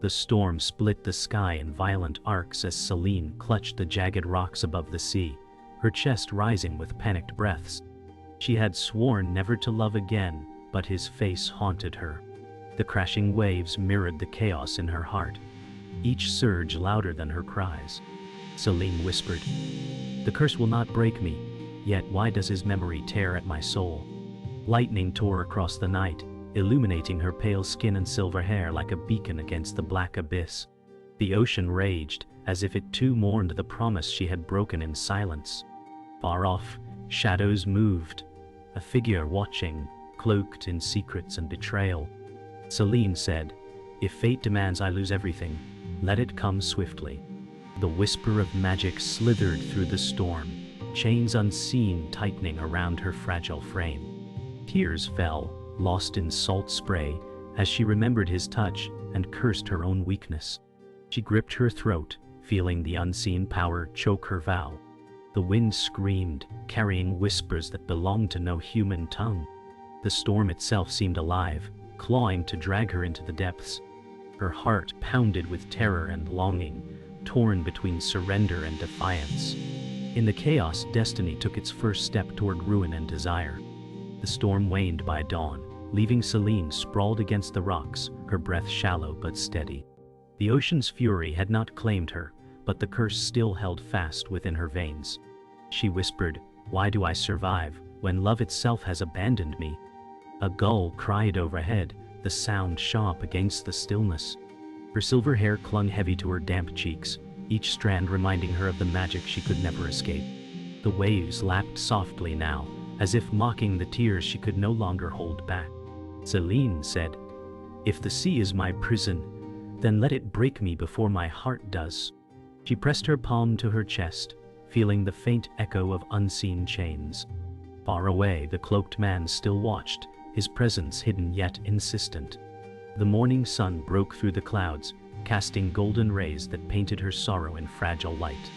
The storm split the sky in violent arcs as Selene clutched the jagged rocks above the sea, her chest rising with panicked breaths. She had sworn never to love again, but his face haunted her. The crashing waves mirrored the chaos in her heart, each surge louder than her cries. Selene whispered, "The curse will not break me, yet why does his memory tear at my soul?" Lightning tore across the night, illuminating her pale skin and silver hair like a beacon against the black abyss. The ocean raged, as if it too mourned the promise she had broken in silence. Far off, shadows moved, a figure watching, cloaked in secrets and betrayal. Selene said, "If fate demands I lose everything, let it come swiftly." The whisper of magic slithered through the storm, chains unseen tightening around her fragile frame. Tears fell, lost in salt spray, as she remembered his touch and cursed her own weakness. She gripped her throat, feeling the unseen power choke her vow. The wind screamed, carrying whispers that belonged to no human tongue. The storm itself seemed alive, clawing to drag her into the depths. Her heart pounded with terror and longing, torn between surrender and defiance. In the chaos, destiny took its first step toward ruin and desire. The storm waned by dawn, leaving Selene sprawled against the rocks, her breath shallow but steady. The ocean's fury had not claimed her, but the curse still held fast within her veins. She whispered, "Why do I survive, when love itself has abandoned me?" A gull cried overhead, the sound sharp against the stillness. Her silver hair clung heavy to her damp cheeks, each strand reminding her of the magic she could never escape. The waves lapped softly now, as if mocking the tears she could no longer hold back. Selene said, "If the sea is my prison, then let it break me before my heart does." She pressed her palm to her chest, feeling the faint echo of unseen chains. Far away, the cloaked man still watched, his presence hidden yet insistent. The morning sun broke through the clouds, casting golden rays that painted her sorrow in fragile light.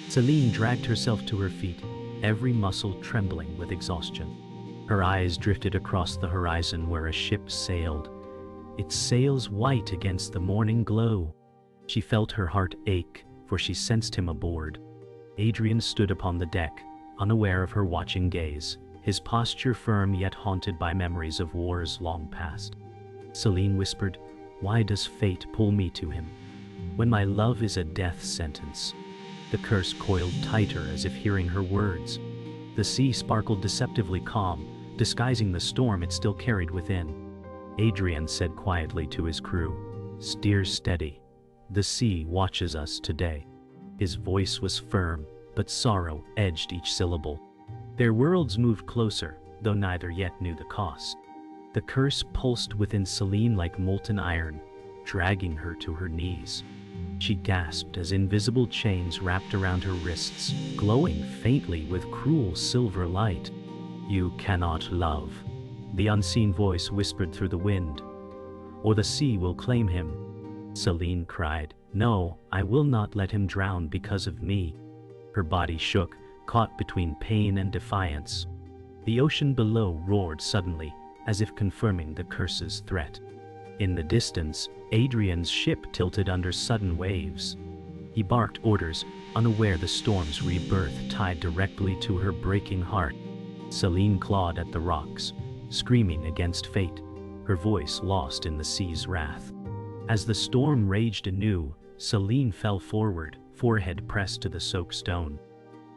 Selene dragged herself to her feet, every muscle trembling with exhaustion. Her eyes drifted across the horizon where a ship sailed, its sails white against the morning glow. She felt her heart ache, for she sensed him aboard. Adrian stood upon the deck, unaware of her watching gaze, his posture firm yet haunted by memories of wars long past. Selene whispered, "Why does fate pull me to him, when my love is a death sentence?" The curse coiled tighter as if hearing her words. The sea sparkled deceptively calm, disguising the storm it still carried within. Adrian said quietly to his crew, "Steer steady. The sea watches us today." His voice was firm, but sorrow edged each syllable. Their worlds moved closer, though neither yet knew the cost. The curse pulsed within Selene like molten iron, dragging her to her knees. She gasped as invisible chains wrapped around her wrists, glowing faintly with cruel silver light. "You cannot love," the unseen voice whispered through the wind, "or the sea will claim him." Selene cried, "No, I will not let him drown because of me." Her body shook, caught between pain and defiance. The ocean below roared suddenly, as if confirming the curse's threat. In the distance, Adrian's ship tilted under sudden waves. He barked orders, unaware the storm's rebirth tied directly to her breaking heart. Selene clawed at the rocks, screaming against fate, her voice lost in the sea's wrath. As the storm raged anew, Selene fell forward, forehead pressed to the soaked stone.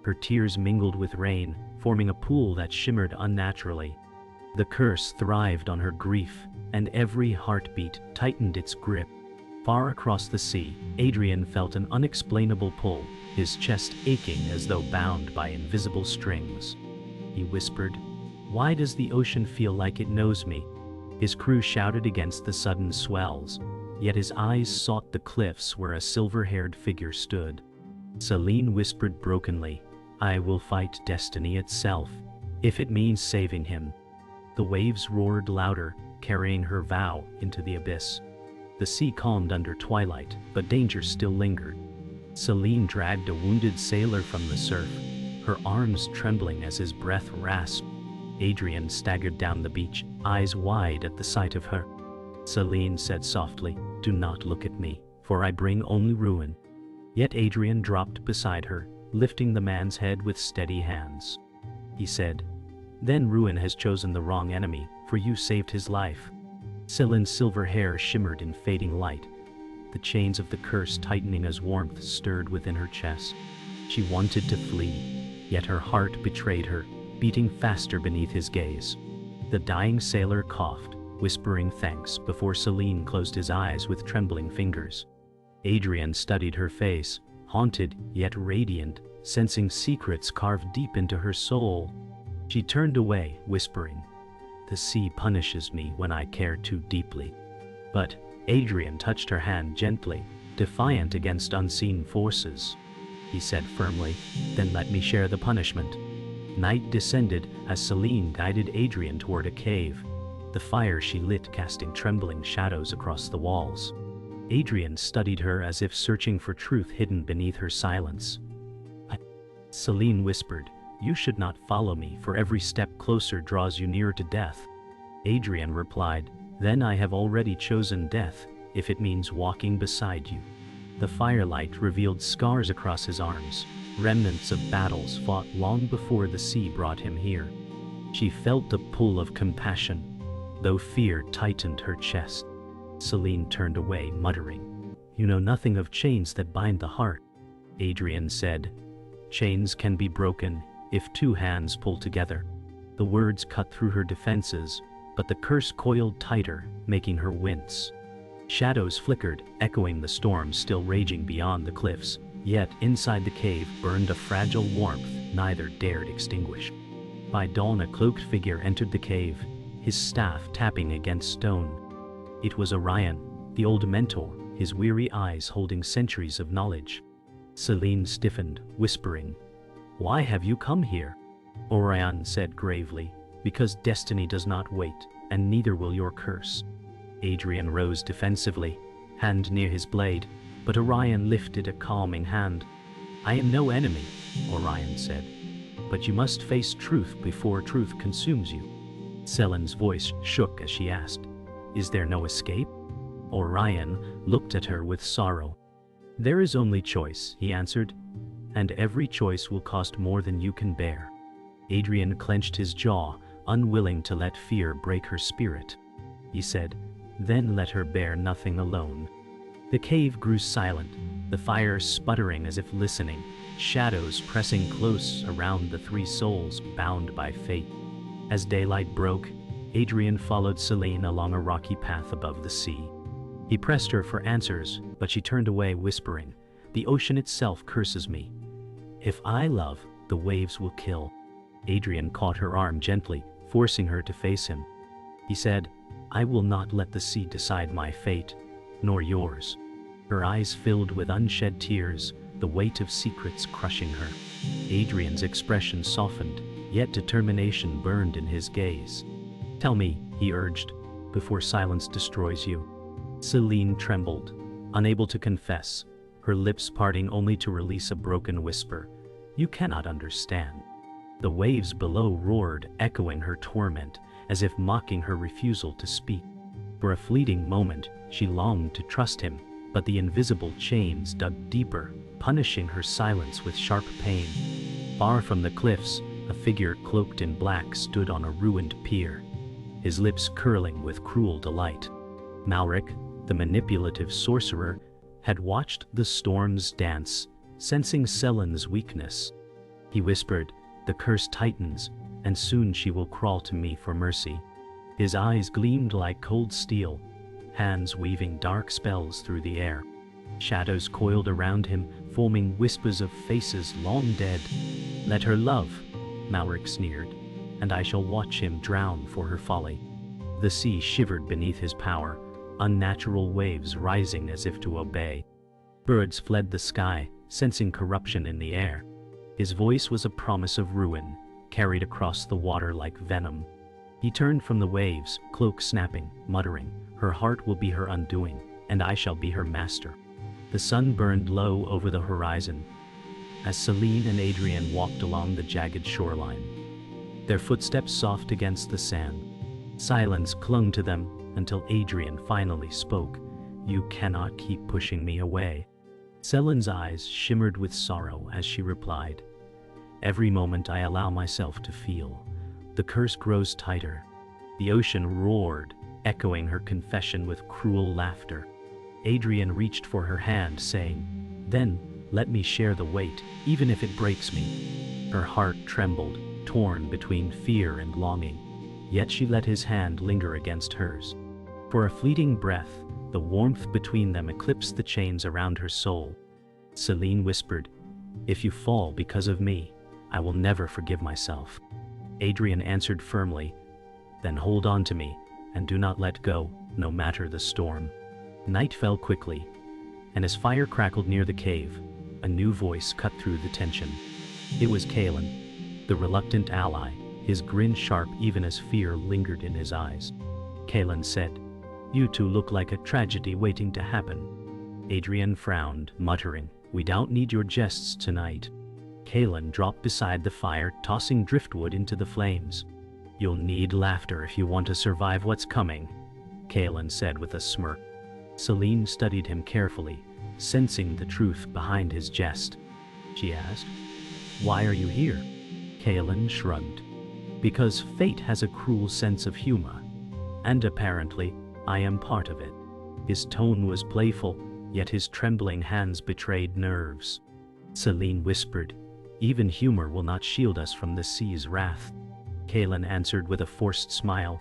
Her tears mingled with rain, forming a pool that shimmered unnaturally. The curse thrived on her grief, and every heartbeat tightened its grip. Far across the sea, Adrian felt an unexplainable pull, his chest aching as though bound by invisible strings. He whispered, "Why does the ocean feel like it knows me?" His crew shouted against the sudden swells, yet his eyes sought the cliffs where a silver-haired figure stood. Selene whispered brokenly, "I will fight destiny itself, if it means saving him." The waves roared louder, carrying her vow into the abyss. The sea calmed under twilight, but danger still lingered. Selene dragged a wounded sailor from the surf, her arms trembling as his breath rasped. Adrian staggered down the beach, eyes wide at the sight of her. Selene said softly, "Do not look at me, for I bring only ruin." Yet Adrian dropped beside her, lifting the man's head with steady hands. He said, "Then ruin has chosen the wrong enemy, for you saved his life." Selene's silver hair shimmered in fading light, the chains of the curse tightening as warmth stirred within her chest. She wanted to flee, yet her heart betrayed her, beating faster beneath his gaze. The dying sailor coughed, whispering thanks before Selene closed his eyes with trembling fingers. Adrian studied her face, haunted yet radiant, sensing secrets carved deep into her soul. She turned away, whispering, "The sea punishes me when I care too deeply." But Adrian touched her hand gently, defiant against unseen forces. He said firmly, "Then let me share the punishment." Night descended as Selene guided Adrian toward a cave, the fire she lit casting trembling shadows across the walls. Adrian studied her as if searching for truth hidden beneath her silence. Selene whispered, "You should not follow me, for every step closer draws you nearer to death." Adrian replied, "Then I have already chosen death, if it means walking beside you." The firelight revealed scars across his arms, remnants of battles fought long before the sea brought him here. She felt the pull of compassion, though fear tightened her chest. Selene turned away, muttering, "You know nothing of chains that bind the heart." Adrian said, "Chains can be broken if two hands pull together." The words cut through her defenses, but the curse coiled tighter, making her wince. Shadows flickered, echoing the storm still raging beyond the cliffs, yet inside the cave burned a fragile warmth neither dared extinguish. By dawn a cloaked figure entered the cave, his staff tapping against stone. It was Orion, the old mentor, his weary eyes holding centuries of knowledge. Selene stiffened, whispering, "Why have you come here?" Orion said gravely, "Because destiny does not wait, and neither will your curse." Adrian rose defensively, hand near his blade, but Orion lifted a calming hand. "I am no enemy," Orion said, "but you must face truth before truth consumes you." Selene's voice shook as she asked, "Is there no escape?" Orion looked at her with sorrow. "There is only choice," he answered, "and every choice will cost more than you can bear." Adrian clenched his jaw, unwilling to let fear break her spirit. He said, "Then let her bear nothing alone." The cave grew silent, the fire sputtering as if listening, shadows pressing close around the three souls bound by fate. As daylight broke, Adrian followed Selene along a rocky path above the sea. He pressed her for answers, but she turned away, whispering, "The ocean itself curses me. If I love, the waves will kill." Adrian caught her arm gently, forcing her to face him. He said, "I will not let the sea decide my fate, nor yours." Her eyes filled with unshed tears, the weight of secrets crushing her. Adrian's expression softened, yet determination burned in his gaze. "Tell me," he urged, "before silence destroys you." Selene trembled, unable to confess, her lips parting only to release a broken whisper, "You cannot understand." The waves below roared, echoing her torment, as if mocking her refusal to speak. For a fleeting moment, she longed to trust him, but the invisible chains dug deeper, punishing her silence with sharp pain. Far from the cliffs, a figure cloaked in black stood on a ruined pier, his lips curling with cruel delight. Malric, the manipulative sorcerer, had watched the storms dance, sensing Selene's weakness. He whispered, "The curse tightens, and soon she will crawl to me for mercy." His eyes gleamed like cold steel, hands weaving dark spells through the air. Shadows coiled around him, forming whispers of faces long dead. "Let her love," Malric sneered, "and I shall watch him drown for her folly." The sea shivered beneath his power, unnatural waves rising as if to obey. Birds fled the sky, sensing corruption in the air. His voice was a promise of ruin, carried across the water like venom. He turned from the waves, cloak snapping, muttering, "Her heart will be her undoing, and I shall be her master." The sun burned low over the horizon, as Selene and Adrian walked along the jagged shoreline, their footsteps soft against the sand. Silence clung to them until Adrian finally spoke. "You cannot keep pushing me away." Selene's eyes shimmered with sorrow as she replied, "Every moment I allow myself to feel, the curse grows tighter." The ocean roared, echoing her confession with cruel laughter. Adrian reached for her hand, saying, "Then, let me share the weight, even if it breaks me." Her heart trembled, torn between fear and longing, yet she let his hand linger against hers. For a fleeting breath, the warmth between them eclipsed the chains around her soul. Selene whispered, "If you fall because of me, I will never forgive myself." Adrian answered firmly, "Then hold on to me, and do not let go, no matter the storm." Night fell quickly, and as fire crackled near the cave, a new voice cut through the tension. It was Kalen, the reluctant ally, his grin sharp even as fear lingered in his eyes. Kalen said, "You two look like a tragedy waiting to happen." Adrian frowned, muttering, "We don't need your jests tonight." Kalen dropped beside the fire, tossing driftwood into the flames. "You'll need laughter if you want to survive what's coming," Kalen said with a smirk. Selene studied him carefully, sensing the truth behind his jest. She asked, "Why are you here?" Kalen shrugged. "Because fate has a cruel sense of humor. And apparently, I am part of it." His tone was playful, yet his trembling hands betrayed nerves. Selene whispered, "Even humor will not shield us from the sea's wrath." Kalen answered with a forced smile,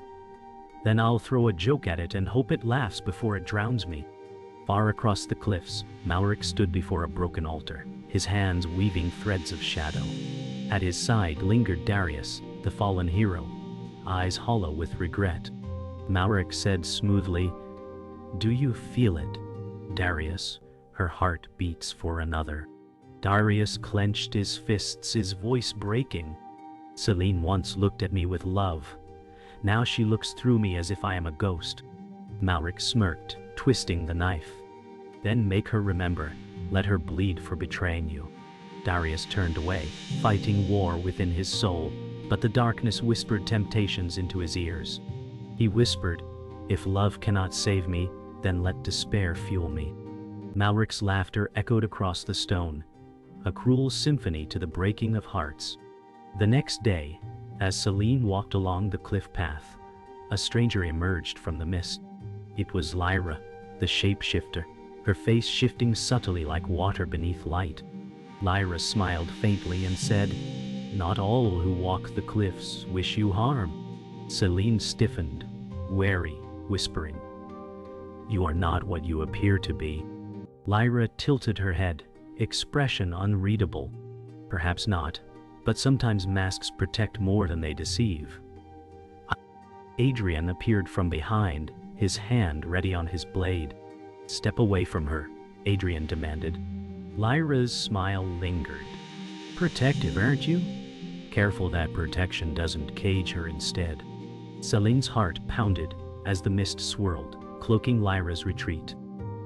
"Then I'll throw a joke at it and hope it laughs before it drowns me." Far across the cliffs, Malric stood before a broken altar, his hands weaving threads of shadow. At his side lingered Darius, the fallen hero, eyes hollow with regret. Malric said smoothly, "Do you feel it, Darius?" Her heart beats for another. Darius clenched his fists, his voice breaking. "Selene once looked at me with love. Now she looks through me as if I am a ghost." Malric smirked, twisting the knife. "Then make her remember, let her bleed for betraying you." Darius turned away, fighting war within his soul, but the darkness whispered temptations into his ears. He whispered, "If love cannot save me, then let despair fuel me." Malric's laughter echoed across the stone, a cruel symphony to the breaking of hearts. The next day, as Selene walked along the cliff path, a stranger emerged from the mist. It was Lyra, the shapeshifter, her face shifting subtly like water beneath light. Lyra smiled faintly and said, "Not all who walk the cliffs wish you harm." Selene stiffened, wary, whispering, "You are not what you appear to be." Lyra tilted her head, expression unreadable. "Perhaps not, but sometimes masks protect more than they deceive." Adrian appeared from behind, his hand ready on his blade. "Step away from her," Adrian demanded. Lyra's smile lingered. "Protective, aren't you? Careful that protection doesn't cage her instead." Selene's heart pounded as the mist swirled, cloaking Lyra's retreat.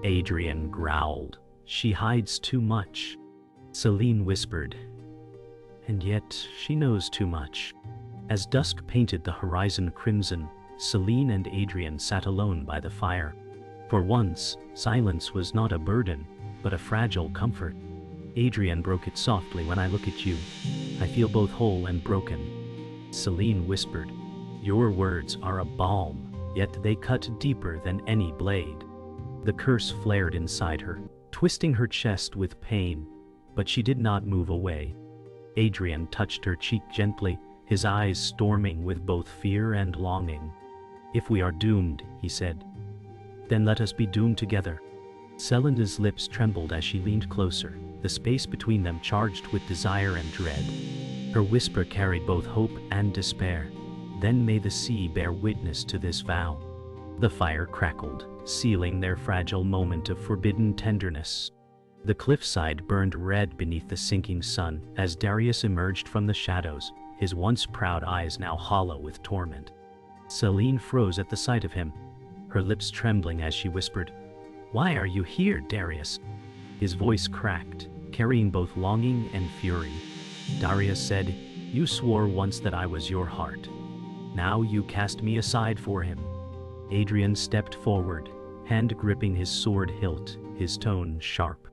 Adrian growled, "She hides too much." Selene whispered, "And yet she knows too much." As dusk painted the horizon crimson, Selene and Adrian sat alone by the fire. For once, silence was not a burden, but a fragile comfort. Adrian broke it softly. "When I look at you, I feel both whole and broken." Selene whispered, "Your words are a balm, yet they cut deeper than any blade." The curse flared inside her, twisting her chest with pain, but she did not move away. Adrian touched her cheek gently, his eyes storming with both fear and longing. "If we are doomed," he said, "then let us be doomed together." Selene's lips trembled as she leaned closer, the space between them charged with desire and dread. Her whisper carried both hope and despair. "Then may the sea bear witness to this vow." The fire crackled, sealing their fragile moment of forbidden tenderness. The cliffside burned red beneath the sinking sun as Darius emerged from the shadows, his once proud eyes now hollow with torment. Selene froze at the sight of him, her lips trembling as she whispered, "Why are you here, Darius?" His voice cracked, carrying both longing and fury. Darius said, "You swore once that I was your heart. Now you cast me aside for him." Adrian stepped forward, hand gripping his sword hilt, his tone sharp.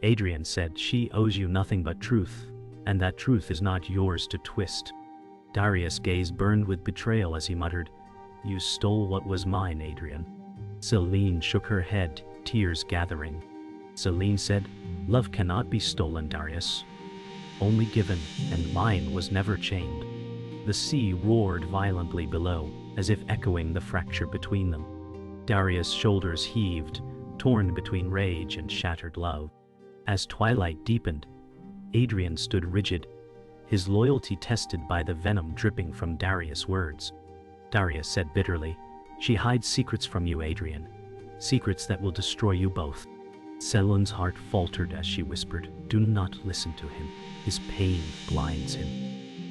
Adrian said, "She owes you nothing but truth, and that truth is not yours to twist." Darius' gaze burned with betrayal as he muttered, "You stole what was mine, Adrian." Selene shook her head, tears gathering. Selene said, "Love cannot be stolen, Darius. Only given, and mine was never chained." The sea roared violently below, as if echoing the fracture between them. Darius' shoulders heaved, torn between rage and shattered love. As twilight deepened, Adrian stood rigid, his loyalty tested by the venom dripping from Darius' words. Darius said bitterly, "She hides secrets from you, Adrian. Secrets that will destroy you both." Selene's heart faltered as she whispered, "Do not listen to him. His pain blinds him."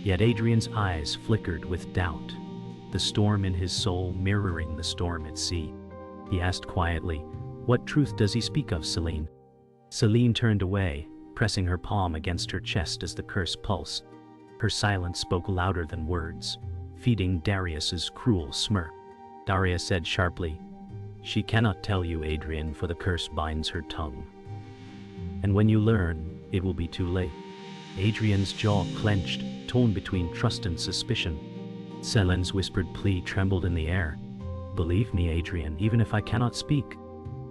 Yet Adrian's eyes flickered with doubt, the storm in his soul mirroring the storm at sea. He asked quietly, "What truth does he speak of, Selene?" Selene turned away, pressing her palm against her chest as the curse pulsed. Her silence spoke louder than words, feeding Darius's cruel smirk. Darius said sharply, "She cannot tell you, Adrian, for the curse binds her tongue. And when you learn, it will be too late." Adrian's jaw clenched, torn between trust and suspicion. Selene's whispered plea trembled in the air. "Believe me, Adrian, even if I cannot speak."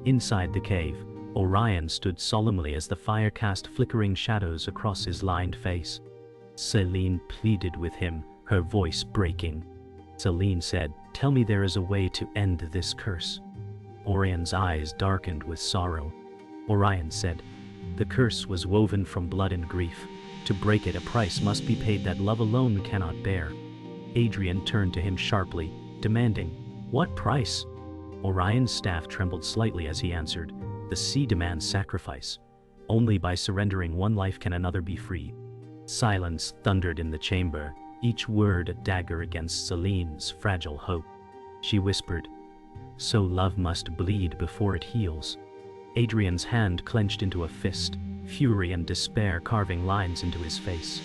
Inside the cave, Orion stood solemnly as the fire cast flickering shadows across his lined face. Selene pleaded with him, her voice breaking. Selene said, "Tell me there is a way to end this curse." Orion's eyes darkened with sorrow. Orion said, "The curse was woven from blood and grief. To break it, a price must be paid that love alone cannot bear." Adrian turned to him sharply, demanding, "What price?" Orion's staff trembled slightly as he answered, "The sea demands sacrifice. Only by surrendering one life can another be free." Silence thundered in the chamber, each word a dagger against Selene's fragile hope. She whispered, "So love must bleed before it heals." Adrian's hand clenched into a fist, fury and despair carving lines into his face.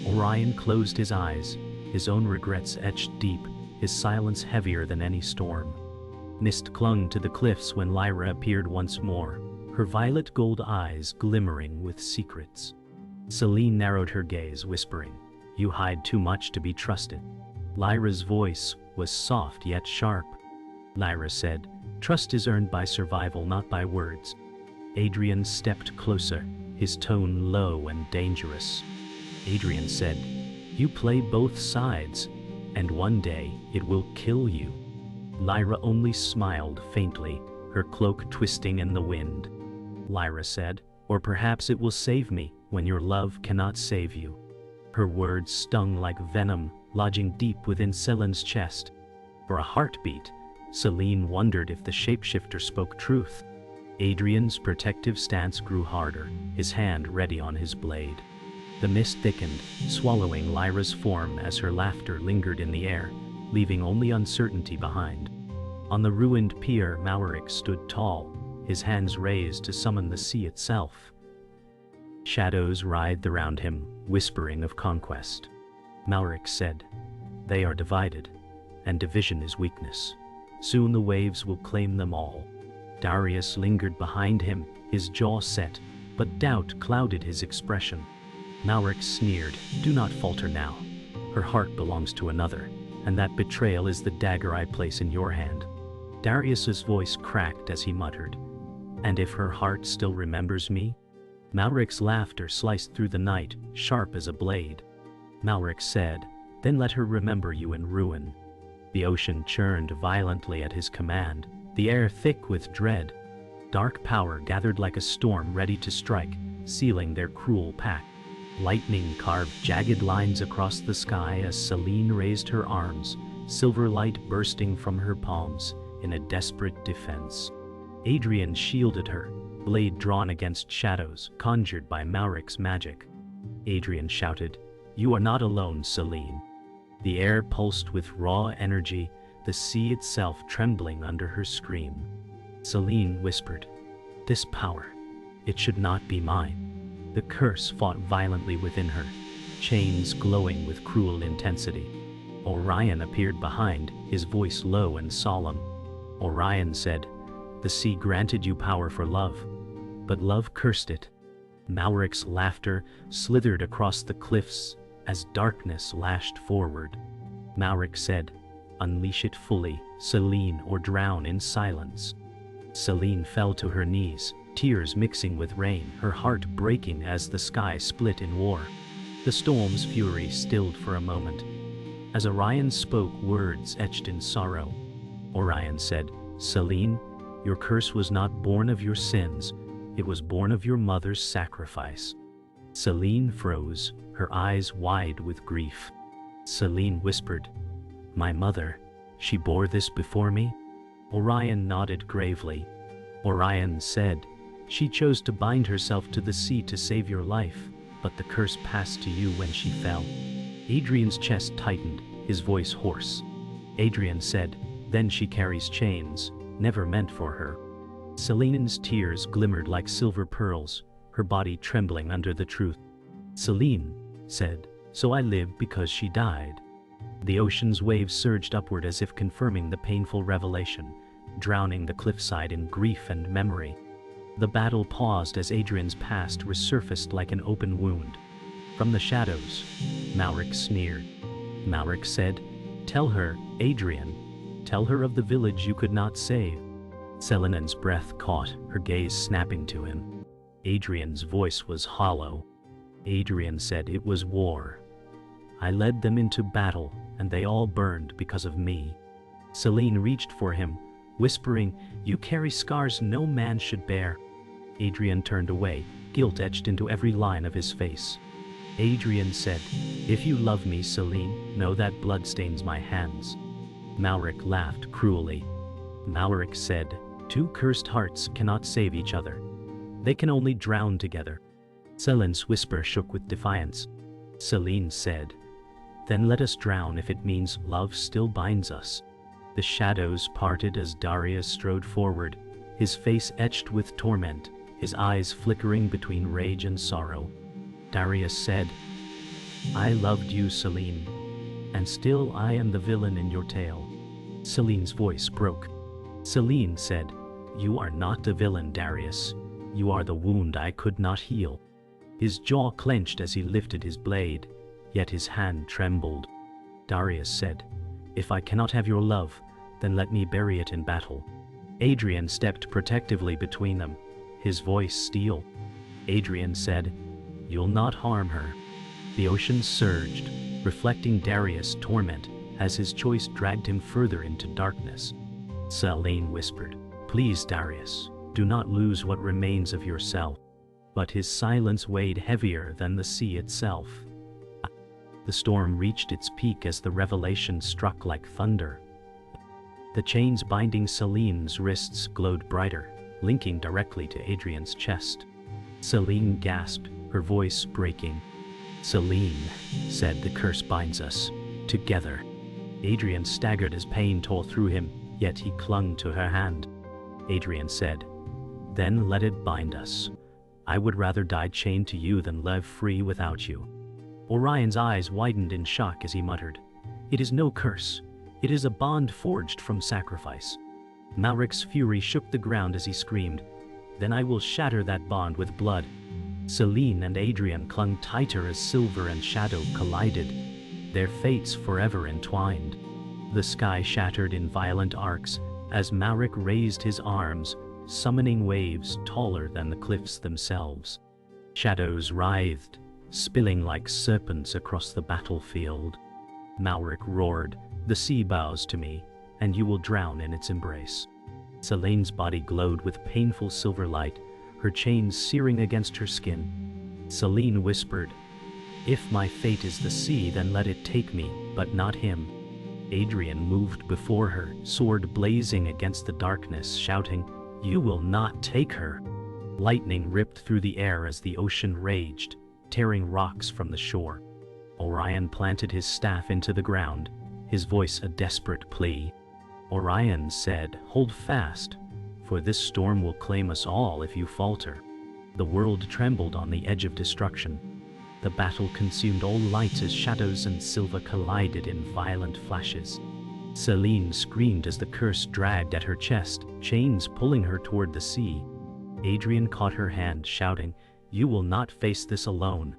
Orion closed his eyes, his own regrets etched deep, his silence heavier than any storm. Mist clung to the cliffs when Lyra appeared once more, her violet gold eyes glimmering with secrets. Selene narrowed her gaze, whispering, "You hide too much to be trusted." Lyra's voice was soft yet sharp. Lyra said, "Trust is earned by survival, not by words." Adrian stepped closer, his tone low and dangerous. Adrian said, "You play both sides, and one day it will kill you." Lyra only smiled faintly, her cloak twisting in the wind. Lyra said, "Or perhaps it will save me when your love cannot save you." Her words stung like venom, lodging deep within Selene's chest. For a heartbeat, Selene wondered if the shapeshifter spoke truth. Adrian's protective stance grew harder, his hand ready on his blade. The mist thickened, swallowing Lyra's form as her laughter lingered in the air, leaving only uncertainty behind. On the ruined pier, Maverick stood tall, his hands raised to summon the sea itself. Shadows writhed around him, whispering of conquest. Maverick said, "They are divided, and division is weakness. Soon the waves will claim them all." Darius lingered behind him, his jaw set, but doubt clouded his expression. Maverick sneered, "Do not falter now. Her heart belongs to another, and that betrayal is the dagger I place in your hand." Darius's voice cracked as he muttered, "And if her heart still remembers me?" Maverick's laughter sliced through the night, sharp as a blade. Maverick said, "Then let her remember you in ruin." The ocean churned violently at his command, the air thick with dread. Dark power gathered like a storm ready to strike, sealing their cruel pact. Lightning carved jagged lines across the sky as Selene raised her arms, silver light bursting from her palms in a desperate defense. Adrian shielded her, blade drawn against shadows conjured by Maverick's magic. Adrian shouted, "You are not alone, Selene." The air pulsed with raw energy, the sea itself trembling under her scream. Selene whispered, "This power, it should not be mine." The curse fought violently within her, chains glowing with cruel intensity. Orion appeared behind, his voice low and solemn. Orion said, "The sea granted you power for love, but love cursed it." Malric's laughter slithered across the cliffs as darkness lashed forward. Malric said, "Unleash it fully, Selene, or drown in silence." Selene fell to her knees, tears mixing with rain, her heart breaking as the sky split in war. The storm's fury stilled for a moment. As Orion spoke words etched in sorrow, Orion said, "Selene, your curse was not born of your sins, it was born of your mother's sacrifice." Selene froze, her eyes wide with grief. Selene whispered, "My mother, she bore this before me?" Orion nodded gravely. Orion said, "She chose to bind herself to the sea to save your life, but the curse passed to you when she fell." Adrian's chest tightened, his voice hoarse. Adrian said, "Then she carries chains, never meant for her." Selene's tears glimmered like silver pearls, her body trembling under the truth. Selene said, "So I live because she died." The ocean's waves surged upward as if confirming the painful revelation, drowning the cliffside in grief and memory. The battle paused as Adrian's past resurfaced like an open wound. From the shadows, Malric sneered. Malric said, "Tell her, Adrian, tell her of the village you could not save." Selene's breath caught, her gaze snapping to him. Adrian's voice was hollow. Adrian said, "It was war. I led them into battle, and they all burned because of me." Selene reached for him, whispering, "You carry scars no man should bear." Adrian turned away, guilt etched into every line of his face. Adrian said, "If you love me, Selene, know that blood stains my hands." Malric laughed cruelly. Malric said, "Two cursed hearts cannot save each other. They can only drown together." Selene's whisper shook with defiance. Selene said, "Then let us drown if it means love still binds us." The shadows parted as Darius strode forward, his face etched with torment, his eyes flickering between rage and sorrow. Darius said, "I loved you, Selene, and still I am the villain in your tale." Selene's voice broke. Selene said, "You are not the villain, Darius. You are the wound I could not heal." His jaw clenched as he lifted his blade, yet his hand trembled. Darius said, "If I cannot have your love, then let me bury it in battle." Adrian stepped protectively between them, his voice steel. Adrian said, "You'll not harm her." The ocean surged, reflecting Darius' torment as his choice dragged him further into darkness. Selene whispered, "Please, Darius, do not lose what remains of yourself." But his silence weighed heavier than the sea itself. The storm reached its peak as the revelation struck like thunder. The chains binding Selene's wrists glowed brighter, linking directly to Adrian's chest. Selene gasped, her voice breaking. "Selene," said, "the curse binds us together." Adrian staggered as pain tore through him, yet he clung to her hand. Adrian said, "Then let it bind us. I would rather die chained to you than live free without you." Orion's eyes widened in shock as he muttered, "It is no curse. It is a bond forged from sacrifice." Malric's fury shook the ground as he screamed, "Then I will shatter that bond with blood." Selene and Adrian clung tighter as silver and shadow collided, their fates forever entwined. The sky shattered in violent arcs as Malric raised his arms, summoning waves taller than the cliffs themselves. Shadows writhed, spilling like serpents across the battlefield. Malric roared, "The sea bows to me, and you will drown in its embrace." Selene's body glowed with painful silver light, her chains searing against her skin. Selene whispered, "If my fate is the sea, then let it take me, but not him." Adrian moved before her, sword blazing against the darkness, shouting, "You will not take her." Lightning ripped through the air as the ocean raged, tearing rocks from the shore. Orion planted his staff into the ground, his voice a desperate plea. Orion said, "Hold fast, for this storm will claim us all if you falter." The world trembled on the edge of destruction. The battle consumed all light as shadows and silver collided in violent flashes. Selene screamed as the curse dragged at her chest, chains pulling her toward the sea. Adrian caught her hand, shouting, "You will not face this alone."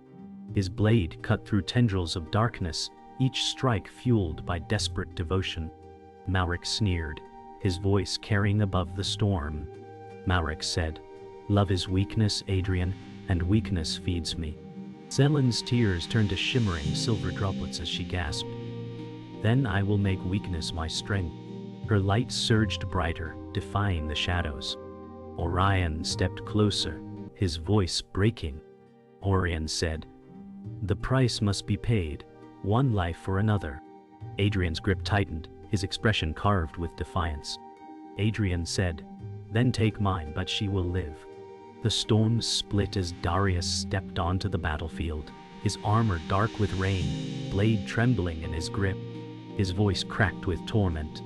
His blade cut through tendrils of darkness, each strike fueled by desperate devotion. Malric sneered, his voice carrying above the storm. Malric said, "Love is weakness, Adrian, and weakness feeds me." Selene's tears turned to shimmering silver droplets as she gasped. "Then I will make weakness my strength." Her light surged brighter, defying the shadows. Orion stepped closer, his voice breaking. Orion said, "The price must be paid, one life for another." Adrian's grip tightened, his expression carved with defiance. Adrian said, "Then take mine, but she will live." The storm split as Darius stepped onto the battlefield, his armor dark with rain, blade trembling in his grip. His voice cracked with torment.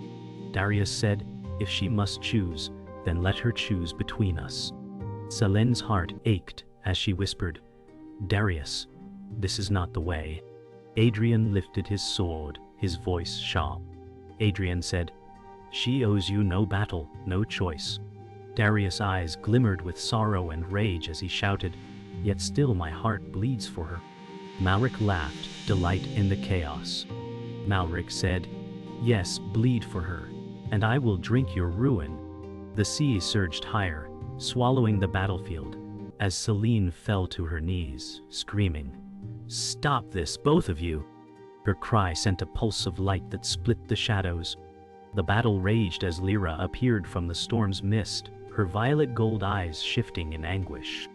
Darius said, "If she must choose, then let her choose between us." Selene's heart ached as she whispered, "Darius, this is not the way." Adrian lifted his sword, his voice sharp. Adrian said, "She owes you no battle, no choice." Darius' eyes glimmered with sorrow and rage as he shouted, "Yet still my heart bleeds for her." Malric laughed, delight in the chaos. Malric said, "Yes, bleed for her, and I will drink your ruin." The sea surged higher, swallowing the battlefield, as Selene fell to her knees, screaming, "Stop this, both of you!" Her cry sent a pulse of light that split the shadows. The battle raged as Lyra appeared from the storm's mist, her violet gold eyes shifting in anguish.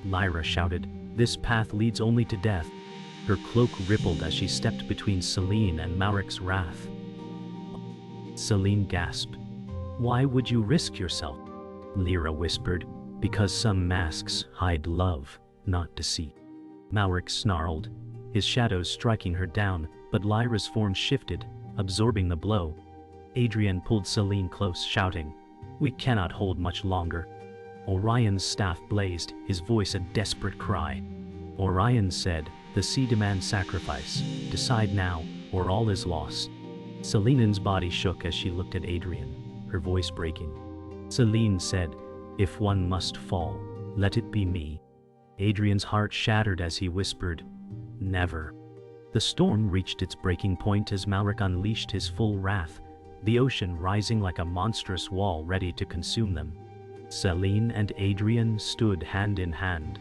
Lyra shouted, "This path leads only to death." Her cloak rippled as she stepped between Selene and Malric's wrath. Selene gasped, "Why would you risk yourself?" Lyra whispered, "Because some masks hide love, not deceit." Malric snarled, his shadows striking her down, but Lyra's form shifted, absorbing the blow. Adrian pulled Selene close, shouting, "We cannot hold much longer." Orion's staff blazed, his voice a desperate cry. Orion said, "The sea demands sacrifice. Decide now, or all is lost." Selene's body shook as she looked at Adrian, her voice breaking. Selene said, "If one must fall, let it be me." Adrian's heart shattered as he whispered, "Never." The storm reached its breaking point as Malric unleashed his full wrath, the ocean rising like a monstrous wall ready to consume them. Selene and Adrian stood hand in hand,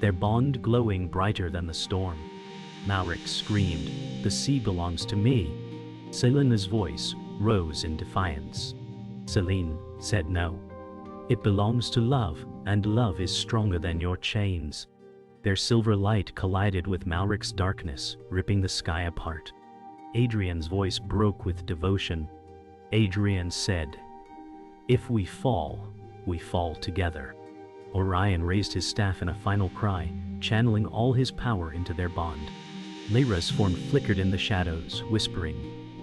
their bond glowing brighter than the storm. Malric screamed, "The sea belongs to me." Selene's voice rose in defiance. Selene said, "No. It belongs to love, and love is stronger than your chains." Their silver light collided with Malric's darkness, ripping the sky apart. Adrian's voice broke with devotion. Adrian said, "If we fall together." Orion raised his staff in a final cry, channeling all his power into their bond. Lyra's form flickered in the shadows, whispering,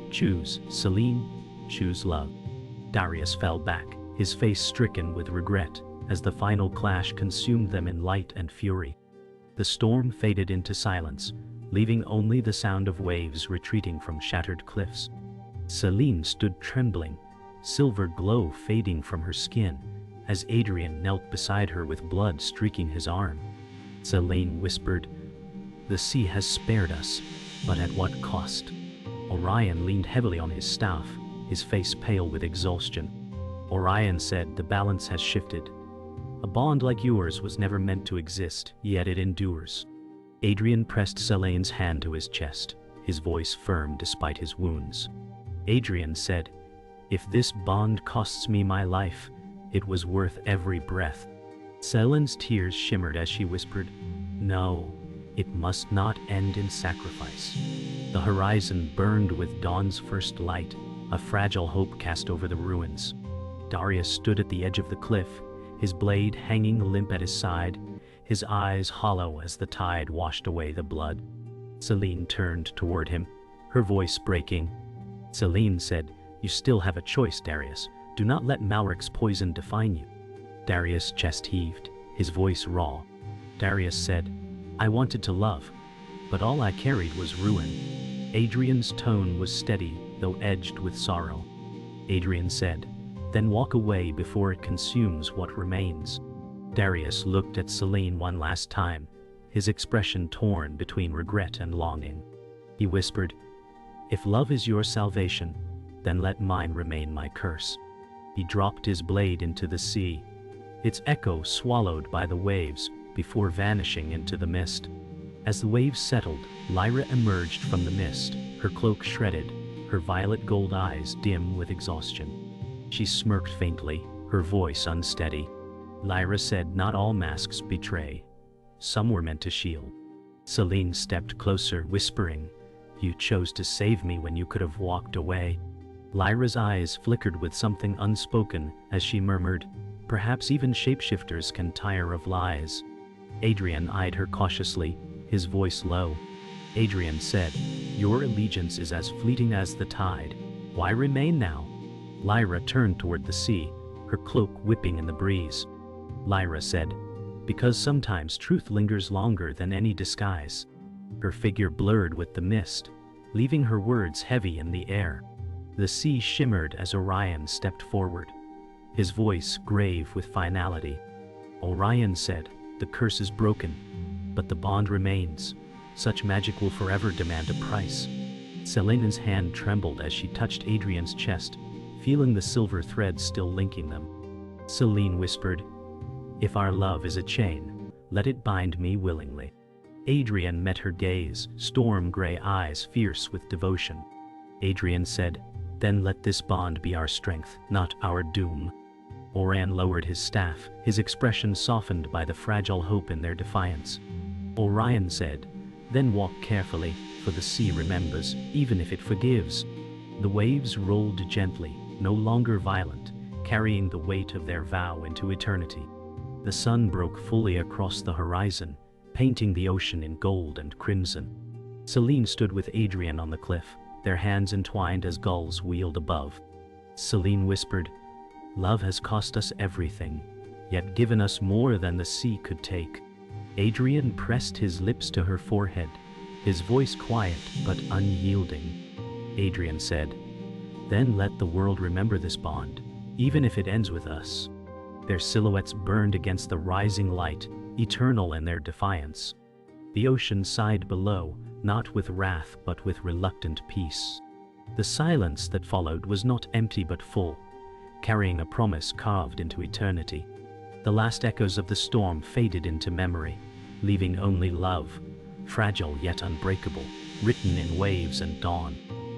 "Choose, Selene, choose love." Darius fell back, his face stricken with regret, as the final clash consumed them in light and fury. The storm faded into silence, leaving only the sound of waves retreating from shattered cliffs. Selene stood trembling, silver glow fading from her skin, as Adrian knelt beside her with blood streaking his arm. Selene whispered, "The sea has spared us, but at what cost?" Orion leaned heavily on his staff, his face pale with exhaustion. Orion said, "The balance has shifted. A bond like yours was never meant to exist, yet it endures." Adrian pressed Selene's hand to his chest, his voice firm despite his wounds. Adrian said, "If this bond costs me my life, it was worth every breath." Selene's tears shimmered as she whispered, "No, it must not end in sacrifice." The horizon burned with dawn's first light, a fragile hope cast over the ruins. Darius stood at the edge of the cliff, his blade hanging limp at his side, his eyes hollow as the tide washed away the blood. Selene turned toward him, her voice breaking. Selene said, "You still have a choice, Darius. Do not let Malric's poison define you." Darius' chest heaved, his voice raw. Darius said, "I wanted to love, but all I carried was ruin." Adrian's tone was steady, though edged with sorrow. Adrian said, "Then walk away before it consumes what remains." Darius looked at Selene one last time, his expression torn between regret and longing. He whispered, "If love is your salvation, then let mine remain my curse." He dropped his blade into the sea, its echo swallowed by the waves before vanishing into the mist. As the waves settled, Lyra emerged from the mist, her cloak shredded, her violet gold eyes dim with exhaustion. She smirked faintly, her voice unsteady. Lyra said, "Not all masks betray. Some were meant to shield." Selene stepped closer, whispering, "You chose to save me when you could have walked away." Lyra's eyes flickered with something unspoken as she murmured, "Perhaps even shapeshifters can tire of lies." Adrian eyed her cautiously, his voice low. Adrian said, "Your allegiance is as fleeting as the tide. Why remain now?" Lyra turned toward the sea, her cloak whipping in the breeze. Lyra said, "Because sometimes truth lingers longer than any disguise." Her figure blurred with the mist, leaving her words heavy in the air. The sea shimmered as Orion stepped forward, his voice grave with finality. Orion said, "The curse is broken, but the bond remains. Such magic will forever demand a price." Selene's hand trembled as she touched Adrian's chest, feeling the silver thread still linking them. Selene whispered, "If our love is a chain, let it bind me willingly." Adrian met her gaze, storm-gray eyes fierce with devotion. Adrian said, "Then let this bond be our strength, not our doom." Orion lowered his staff, his expression softened by the fragile hope in their defiance. Orion said, "Then walk carefully, for the sea remembers, even if it forgives." The waves rolled gently, no longer violent, carrying the weight of their vow into eternity. The sun broke fully across the horizon, painting the ocean in gold and crimson. Selene stood with Adrian on the cliff, their hands entwined as gulls wheeled above. Selene whispered, "Love has cost us everything, yet given us more than the sea could take." Adrian pressed his lips to her forehead, his voice quiet but unyielding. Adrian said, "Then let the world remember this bond, even if it ends with us." Their silhouettes burned against the rising light, eternal in their defiance. The ocean sighed below, not with wrath but with reluctant peace. The silence that followed was not empty but full, carrying a promise carved into eternity. The last echoes of the storm faded into memory, leaving only love, fragile yet unbreakable, written in waves and dawn.